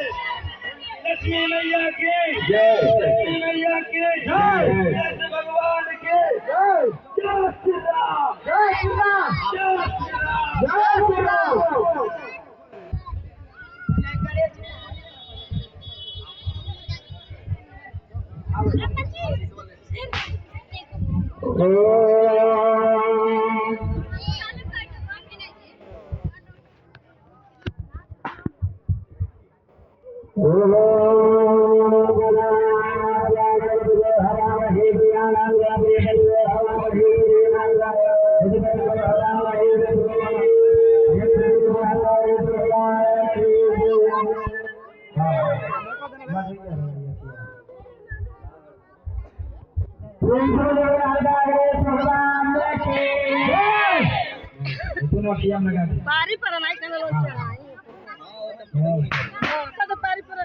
लक्ष्मी मैया की जय, लक्ष्मी मैया की जय, भगवान की जय, जय श्री राम, जय श्री राम, जय श्री राम, जय श्री राम। पारी पर नाही करणार आता पारी पर